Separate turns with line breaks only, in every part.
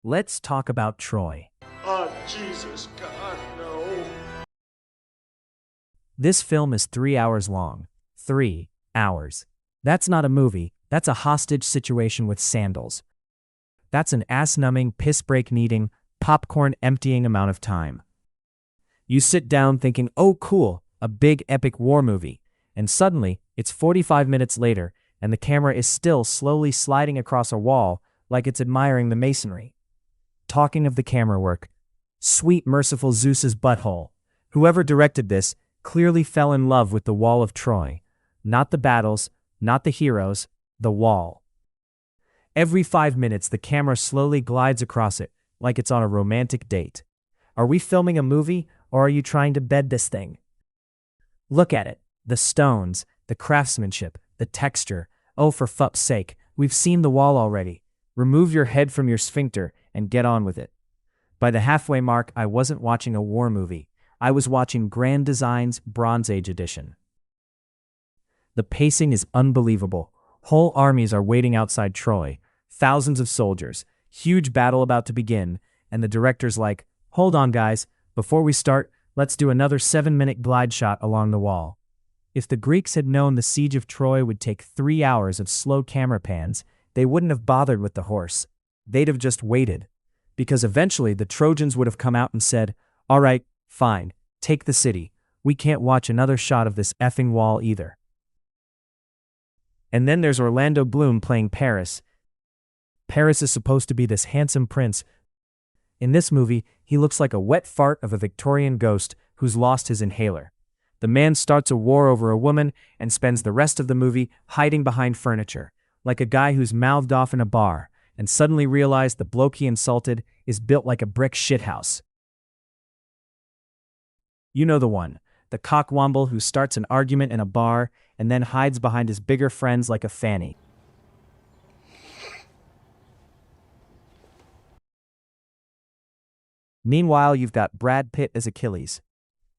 Let's talk about Troy.
Oh, Jesus, God, no.
This film is 3 hours long. 3 hours. That's not a movie, that's a hostage situation with sandals. That's an ass-numbing, piss-break-needing, popcorn-emptying amount of time. You sit down thinking, oh cool, a big epic war movie, and suddenly, it's 45 minutes later, and the camera is still slowly sliding across a wall like it's admiring the masonry. Talking of the camera work, sweet merciful Zeus's butthole. Whoever directed this clearly fell in love with the wall of Troy. Not the battles, not the heroes, the wall. Every 5 minutes the camera slowly glides across it, like it's on a romantic date. Are we filming a movie, or are you trying to bed this thing? Look at it. The stones, the craftsmanship, the texture. Oh, for fuck's sake, we've seen the wall already. Remove your head from your sphincter and get on with it. By the halfway mark, I wasn't watching a war movie. I was watching Grand Design's Bronze Age edition. The pacing is unbelievable. Whole armies are waiting outside Troy. Thousands of soldiers. Huge battle about to begin. And the director's like, hold on guys, before we start, let's do another 7-minute glide shot along the wall. If the Greeks had known the siege of Troy would take 3 hours of slow camera pans, they wouldn't have bothered with the horse. They'd have just waited. Because eventually the Trojans would have come out and said, all right, fine, take the city. We can't watch another shot of this effing wall either. And then there's Orlando Bloom playing Paris. Paris is supposed to be this handsome prince. In this movie, he looks like a wet fart of a Victorian ghost who's lost his inhaler. The man starts a war over a woman and spends the rest of the movie hiding behind furniture, like a guy who's mouthed off in a bar, and suddenly realized the bloke he insulted is built like a brick shithouse. You know the one, the cockwomble who starts an argument in a bar and then hides behind his bigger friends like a fanny. Meanwhile, you've got Brad Pitt as Achilles.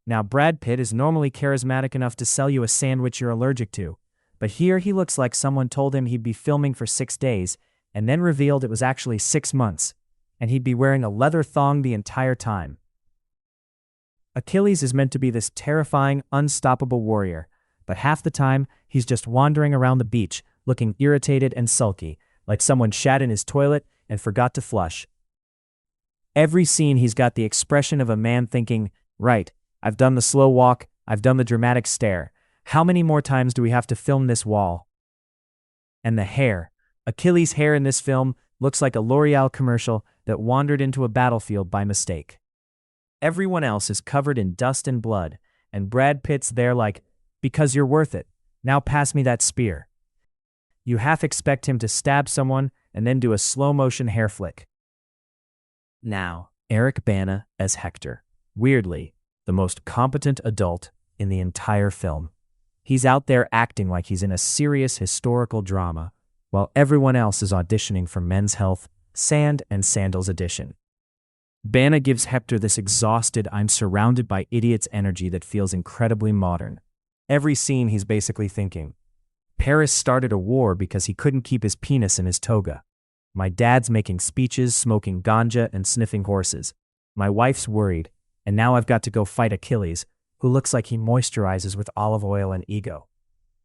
Now, Brad Pitt is normally charismatic enough to sell you a sandwich you're allergic to, but here he looks like someone told him he'd be filming for 6 days and then revealed it was actually 6 months, and he'd be wearing a leather thong the entire time. Achilles is meant to be this terrifying, unstoppable warrior, but half the time he's just wandering around the beach, looking irritated and sulky, like someone shat in his toilet and forgot to flush. Every scene he's got the expression of a man thinking, right, I've done the slow walk, I've done the dramatic stare. How many more times do we have to film this wall? And the hair. Achilles' hair in this film looks like a L'Oreal commercial that wandered into a battlefield by mistake. Everyone else is covered in dust and blood, and Brad Pitt's there like, because you're worth it, now pass me that spear. You half expect him to stab someone and then do a slow-motion hair flick. Now, Eric Bana as Hector. Weirdly, the most competent adult in the entire film. He's out there acting like he's in a serious historical drama, while everyone else is auditioning for Men's Health, Sand and Sandal's edition. Bana gives Hector this exhausted, I'm surrounded by idiots energy that feels incredibly modern. Every scene he's basically thinking, Paris started a war because he couldn't keep his penis in his toga. My dad's making speeches, smoking ganja, and sniffing horses. My wife's worried, and now I've got to go fight Achilles, who looks like he moisturizes with olive oil and ego.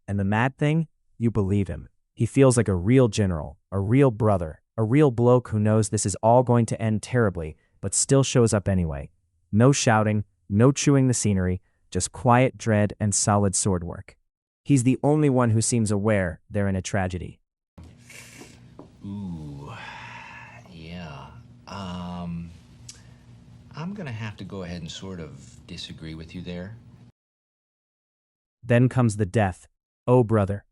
And the mad thing? You believe him. He feels like a real general, a real brother, a real bloke who knows this is all going to end terribly, but still shows up anyway. No shouting, no chewing the scenery, just quiet dread and solid sword work. He's the only one who seems aware they're in a tragedy.
Ooh, yeah. I'm gonna have to go ahead and sort of disagree with you there.
Then comes the death. Oh, brother.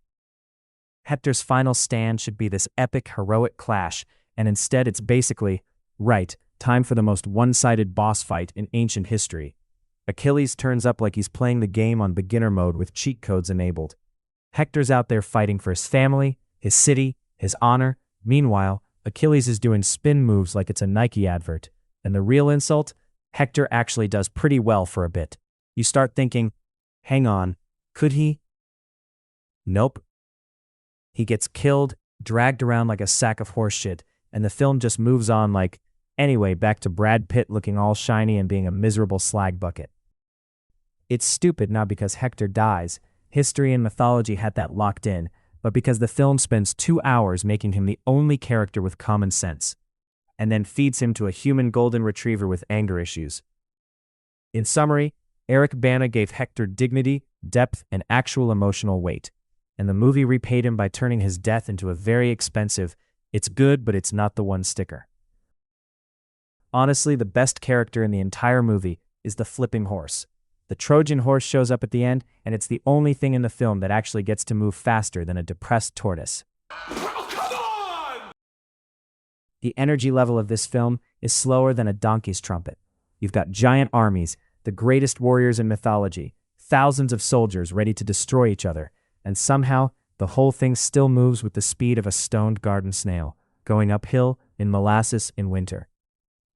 Hector's final stand should be this epic, heroic clash, and instead it's basically, right, time for the most one-sided boss fight in ancient history. Achilles turns up like he's playing the game on beginner mode with cheat codes enabled. Hector's out there fighting for his family, his city, his honor. Meanwhile, Achilles is doing spin moves like it's a Nike advert. And the real insult? Hector actually does pretty well for a bit. You start thinking, hang on, could he? Nope. He gets killed, dragged around like a sack of horse shit, and the film just moves on like, Anyway, back to Brad Pitt looking all shiny and being a miserable slag bucket. It's stupid not because Hector dies, history and mythology had that locked in, but because the film spends 2 hours making him the only character with common sense, and then feeds him to a human golden retriever with anger issues. In summary, Eric Bana gave Hector dignity, depth, and actual emotional weight, and the movie repaid him by turning his death into a very expensive, it's good but it's not the one sticker. Honestly, the best character in the entire movie is the flipping horse. The Trojan Horse shows up at the end, and it's the only thing in the film that actually gets to move faster than a depressed tortoise.
Oh, come on!
The energy level of this film is slower than a donkey's trumpet. You've got giant armies, the greatest warriors in mythology, thousands of soldiers ready to destroy each other, and somehow the whole thing still moves with the speed of a stoned garden snail, going uphill in molasses in winter.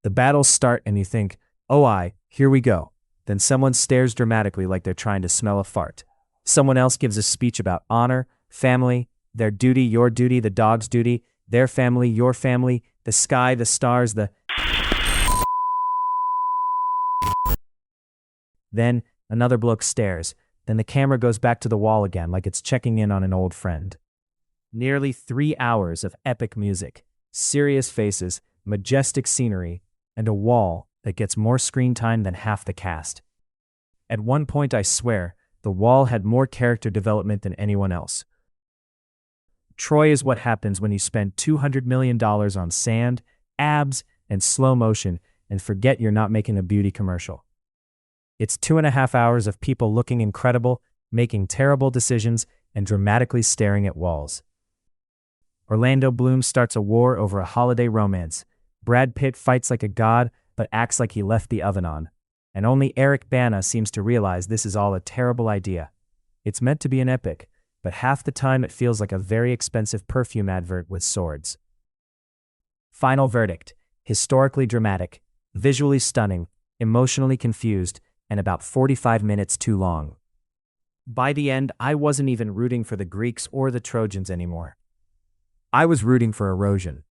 The battles start and you think, oh here we go. Then someone stares dramatically like they're trying to smell a fart. Someone else gives a speech about honor, family, their duty, your duty, the dog's duty, their family, your family, the sky, the stars, the... Then another bloke stares. Then the camera goes back to the wall again like it's checking in on an old friend. Nearly 3 hours of epic music, serious faces, majestic scenery, and a wall that gets more screen time than half the cast. At one point, I swear, the wall had more character development than anyone else. Troy is what happens when you spend $200 million on sand, abs, and slow motion and forget you're not making a beauty commercial. It's 2.5 hours of people looking incredible, making terrible decisions, and dramatically staring at walls. Orlando Bloom starts a war over a holiday romance. Brad Pitt fights like a god, but acts like he left the oven on. And only Eric Bana seems to realize this is all a terrible idea. It's meant to be an epic, but half the time it feels like a very expensive perfume advert with swords. Final verdict: historically dramatic, visually stunning, emotionally confused, and about 45 minutes too long. By the end, I wasn't even rooting for the Greeks or the Trojans anymore. I was rooting for erosion.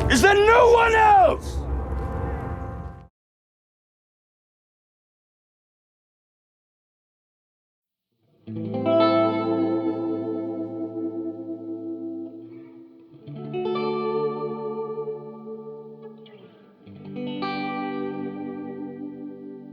Is there no one else?